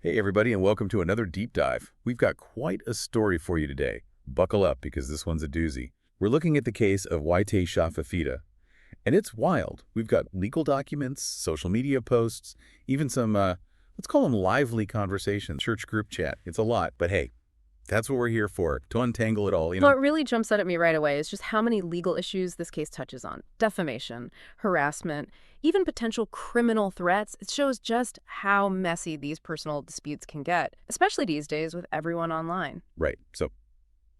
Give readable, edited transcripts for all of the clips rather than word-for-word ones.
Hey everybody, and welcome to another deep dive. We've got quite a story for you today. Buckle up because this one's a doozy. We're looking at the case of Vaite Saafi Fifita, and it's wild. We've got legal documents, social media posts, even some, let's call them lively conversations, church group chat. It's a lot, but hey, that's what we're here for, to untangle it all, What really jumps out at me right away is just how many legal issues this case touches on. Defamation, harassment, even potential criminal threats. It shows just how messy these personal disputes can get, especially these days with everyone online. Right, so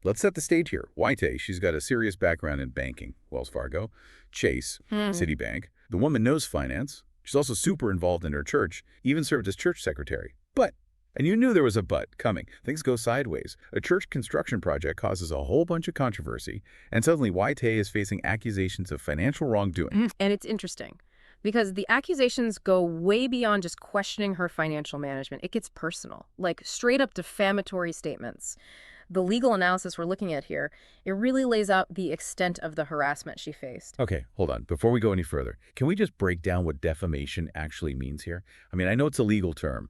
let's set the stage here. Vaite, she's got a serious background in banking, Wells Fargo, Chase, Citibank. The woman knows finance. She's also super involved in her church, even served as church secretary. But, and you knew there was a but coming, things go sideways. A church construction project causes a whole bunch of controversy, and suddenly Vaite is facing accusations of financial wrongdoing. And it's interesting because the accusations go way beyond just questioning her financial management. It gets personal, like straight up defamatory statements. The legal analysis we're looking at here, it really lays out the extent of the harassment she faced. Okay, hold on. Before we go any further, can we just break down what defamation actually means here? I mean, I know it's a legal term,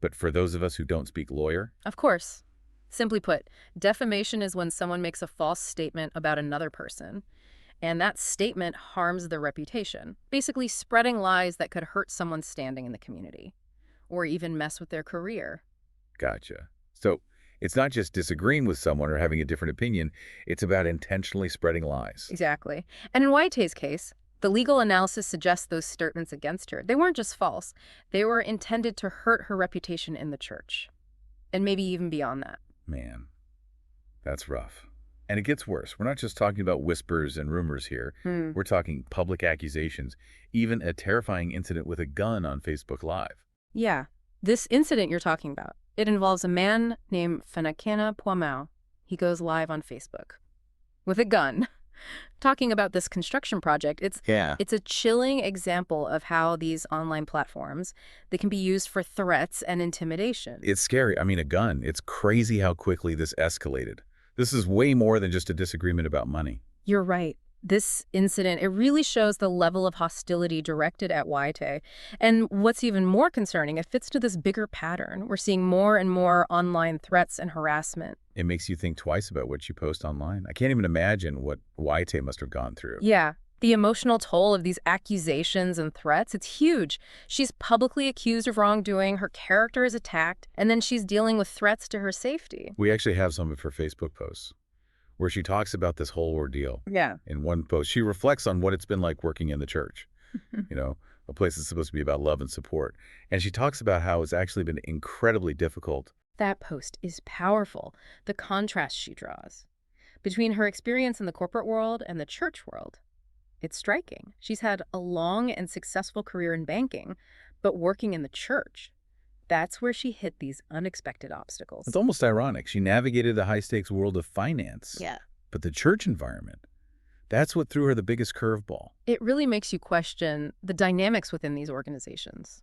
but for those of us who don't speak lawyer, Of course. Simply put, defamation is when someone makes a false statement about another person, and that statement harms their reputation, basically spreading lies that could hurt someone's standing in the community, or even mess with their career. gotcha. So it's not just disagreeing with someone or having a different opinion, it's about intentionally spreading lies. Exactly. And in Waite's case, the legal analysis suggests those statements against her. They weren't just false. They were intended to hurt her reputation in the church, and maybe even beyond that. Man, that's rough. And it gets worse. We're not just talking about whispers and rumors here. We're talking public accusations, even a terrifying incident with a gun on Facebook Live. Yeah. This incident you're talking about, it involves a man named Fenakena Poimau. He goes live on Facebook with a gun talking about this construction project. Yeah. It's a chilling example of how these online platforms, they can be used for threats and intimidation. It's scary. I mean, a gun. It's crazy how quickly this escalated. This is way more than just a disagreement about money. You're right. This incident, it really shows the level of hostility directed at Waite. And what's even more concerning, it fits to this bigger pattern. We're seeing more and more online threats and harassment. It makes you think twice about what you post online. I can't even imagine what Waite must have gone through. Yeah, the emotional toll of these accusations and threats, it's huge. She's publicly accused of wrongdoing, her character is attacked, and then she's dealing with threats to her safety. We actually have some of her Facebook posts where she talks about this whole ordeal. Yeah. In one post, she reflects on what it's been like working in the church, a place that's supposed to be about love and support. And she talks about how it's actually been incredibly difficult. That post is powerful, the contrast she draws between her experience in the corporate world and the church world. It's striking. She's had a long and successful career in banking, but working in the church, that's where she hit these unexpected obstacles. It's almost ironic. She navigated the high-stakes world of finance. Yeah. But the church environment, that's what threw her the biggest curveball. It really makes you question the dynamics within these organizations,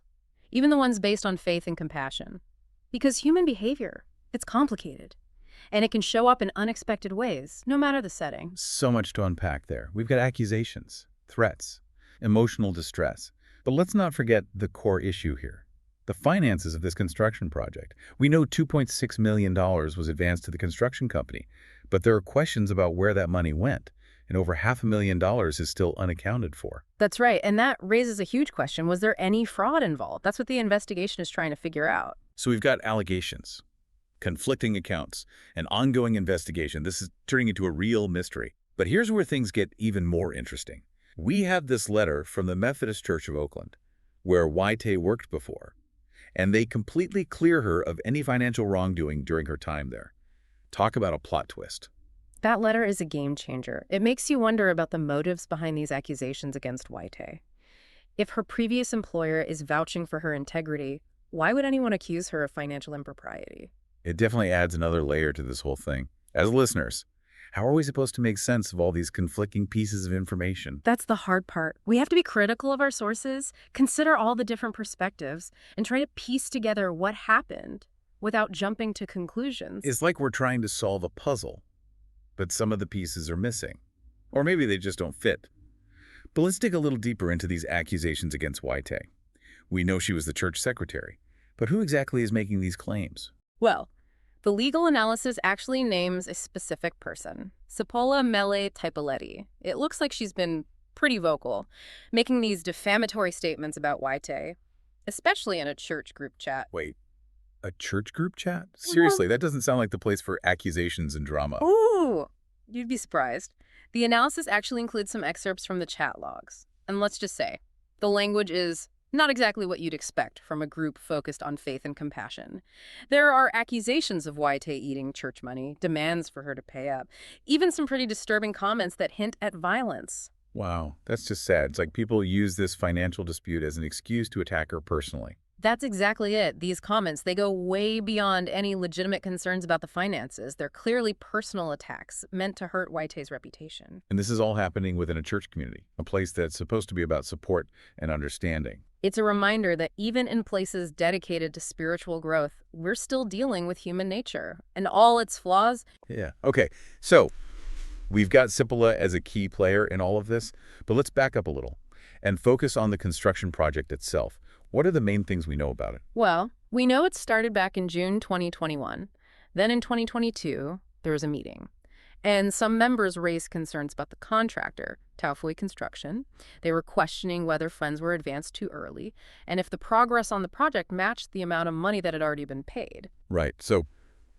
even the ones based on faith and compassion. Because human behavior, it's complicated, and it can show up in unexpected ways, no matter the setting. So much to unpack there. We've got accusations, threats, emotional distress. But let's not forget the core issue here. The finances of this construction project. We know $2.6 million was advanced to the construction company, but there are questions about where that money went, and over $500,000 is still unaccounted for. That's right, and that raises a huge question. Was there any fraud involved? That's what the investigation is trying to figure out. So we've got allegations, conflicting accounts, an ongoing investigation. This is turning into a real mystery. But here's where things get even more interesting. We have this letter from the Methodist Church of Oakland, where Vaite worked before, and they completely clear her of any financial wrongdoing during her time there. Talk about a plot twist. That letter is a game changer. It makes you wonder about the motives behind these accusations against Waite. If her previous employer is vouching for her integrity, why would anyone accuse her of financial impropriety? It definitely adds another layer to this whole thing. As listeners, how are we supposed to make sense of all these conflicting pieces of information? That's the hard part. We have to be critical of our sources, consider all the different perspectives, and try to piece together what happened without jumping to conclusions. It's like we're trying to solve a puzzle, but some of the pieces are missing. Or maybe they just don't fit. But let's dig a little deeper into these accusations against Vaite. We know she was the church secretary. But who exactly is making these claims? Well, the legal analysis actually names a specific person, Cipolla Mele Typoletti. It looks like she's been pretty vocal, making these defamatory statements about Vaite, especially in a church group chat. Wait, a church group chat? Seriously, that doesn't sound like the place for accusations and drama. Ooh, you'd be surprised. The analysis actually includes some excerpts from the chat logs. And let's just say, the language is not exactly what you'd expect from a group focused on faith and compassion. There are accusations of Vaite eating church money, demands for her to pay up, even some pretty disturbing comments that hint at violence. Wow, that's just sad. It's like people use this financial dispute as an excuse to attack her personally. That's exactly it. These comments, they go way beyond any legitimate concerns about the finances. They're clearly personal attacks meant to hurt Vaite's reputation. And this is all happening within a church community, a place that's supposed to be about support and understanding. It's a reminder that even in places dedicated to spiritual growth, we're still dealing with human nature and all its flaws. Yeah. Okay, so we've got Cipolla as a key player in all of this, but let's back up a little and focus on the construction project itself. What are the main things we know about it? Well, we know it started back in June 2021. Then in 2022, there was a meeting. And some members raised concerns about the contractor, Taofui Construction. They were questioning whether funds were advanced too early and if the progress on the project matched the amount of money that had already been paid. Right. So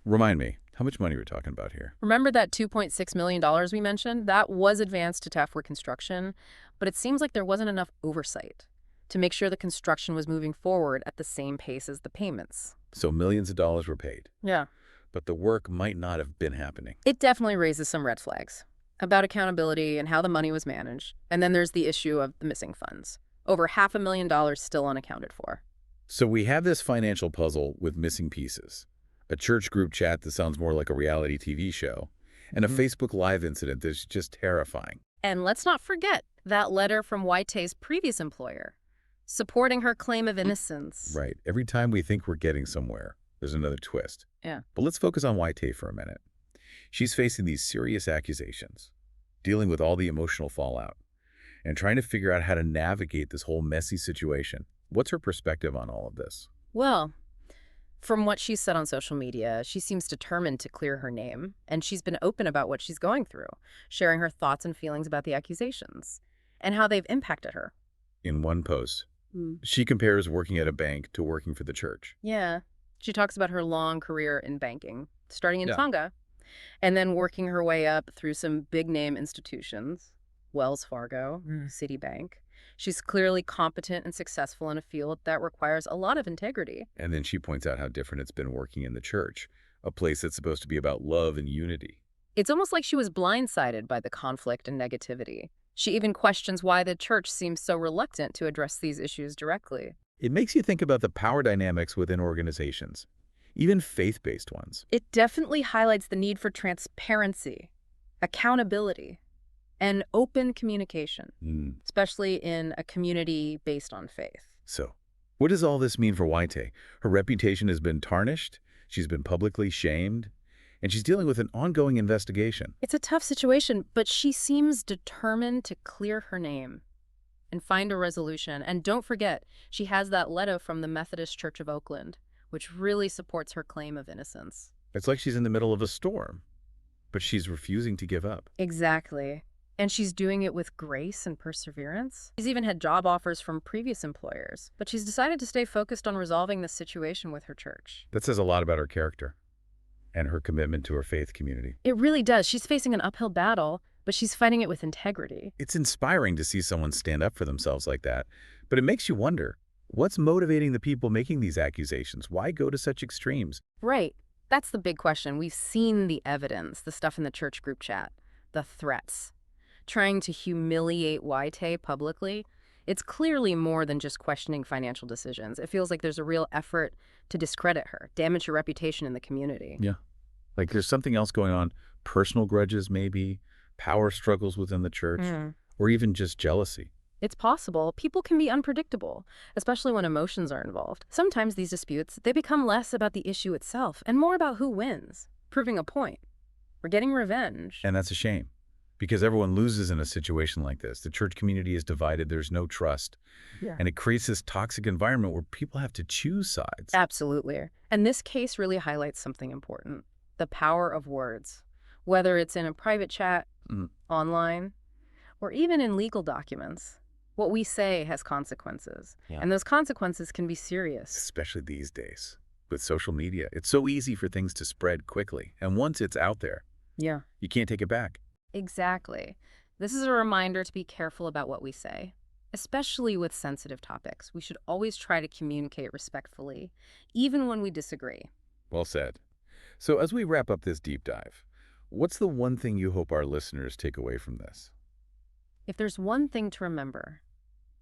remind me, how much money we're talking about here? Remember that $2.6 million we mentioned? That was advanced to Taofui Construction, but it seems like there wasn't enough oversight to make sure the construction was moving forward at the same pace as the payments. So millions of dollars were paid, Yeah. but the work might not have been happening. It definitely raises some red flags about accountability and how the money was managed. And then there's the issue of the missing funds. Over $500,000 still unaccounted for. So we have this financial puzzle with missing pieces, a church group chat that sounds more like a reality TV show, and a Facebook Live incident that's just terrifying. And let's not forget that letter from Vaite's previous employer, supporting her claim of innocence. Right. Every time we think we're getting somewhere, there's another twist. Yeah. But let's focus on Vaite for a minute. She's facing these serious accusations, dealing with all the emotional fallout, and trying to figure out how to navigate this whole messy situation. What's her perspective on all of this? Well, from what she's said on social media, she seems determined to clear her name, and she's been open about what she's going through, sharing her thoughts and feelings about the accusations and how they've impacted her. In one post, she compares working at a bank to working for the church. Yeah. She talks about her long career in banking, starting in Yeah. Tonga, and then working her way up through some big-name institutions, Wells Fargo, Citibank. She's clearly competent and successful in a field that requires a lot of integrity. And then she points out how different it's been working in the church, a place that's supposed to be about love and unity. It's almost like she was blindsided by the conflict and negativity. She even questions why the church seems so reluctant to address these issues directly. It makes you think about the power dynamics within organizations, even faith-based ones. It definitely highlights the need for transparency, accountability, and open communication, especially in a community based on faith. So, what does all this mean for Vaite? Her reputation has been tarnished, she's been publicly shamed, and she's dealing with an ongoing investigation. It's a tough situation, but she seems determined to clear her name and find a resolution. And don't forget, she has that letter from the Methodist Church of Oakland, which really supports her claim of innocence. It's like she's in the middle of a storm, but she's refusing to give up. Exactly. And she's doing it with grace and perseverance. She's even had job offers from previous employers, but she's decided to stay focused on resolving the situation with her church. That says a lot about her character and her commitment to her faith community. It really does. She's facing an uphill battle, but she's fighting it with integrity. It's inspiring to see someone stand up for themselves like that, but it makes you wonder, what's motivating the people making these accusations? Why go to such extremes? Right. That's the big question. We've seen the evidence, the stuff in the church group chat, the threats. Trying to humiliate Vaite publicly, it's clearly more than just questioning financial decisions. It feels like there's a real effort to discredit her, damage her reputation in the community. Yeah. Like there's something else going on, personal grudges maybe, power struggles within the church, or even just jealousy. It's possible. People can be unpredictable, especially when emotions are involved. Sometimes these disputes, they become less about the issue itself and more about who wins, proving a point, or getting revenge. And that's a shame. because everyone loses in a situation like this. The church community is divided. There's no trust. Yeah. And it creates this toxic environment where people have to choose sides. Absolutely. And this case really highlights something important: the power of words. Whether it's in a private chat, online, or even in legal documents, what we say has consequences. Yeah. And those consequences can be serious. Especially these days. With social media, it's so easy for things to spread quickly. And once it's out there, Yeah. you can't take it back. Exactly. This is a reminder to be careful about what we say, especially with sensitive topics. We should always try to communicate respectfully, even when we disagree. Well said. So as we wrap up this deep dive, what's the one thing you hope our listeners take away from this? If there's one thing to remember,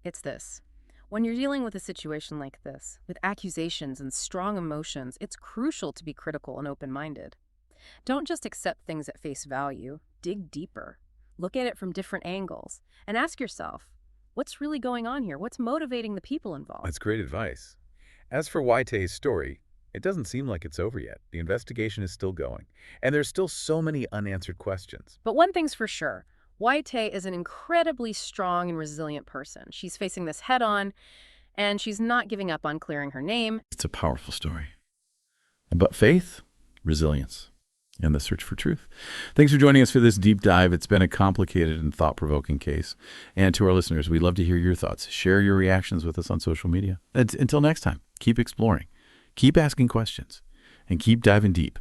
it's this. When you're dealing with a situation like this, with accusations and strong emotions, it's crucial to be critical and open-minded. Don't just accept things at face value. Dig deeper. Look at it from different angles. And ask yourself, what's really going on here? What's motivating the people involved? That's great advice. As for Vaite's story, it doesn't seem like it's over yet. The investigation is still going, and there's still so many unanswered questions. But one thing's for sure. Vaite is an incredibly strong and resilient person. She's facing this head-on, and she's not giving up on clearing her name. It's a powerful story. But faith, resilience, and the search for truth. Thanks for joining us for this deep dive. It's been a complicated and thought-provoking case. And to our listeners, we'd love to hear your thoughts. Share your reactions with us on social media. Until next time, keep exploring, keep asking questions, and keep diving deep.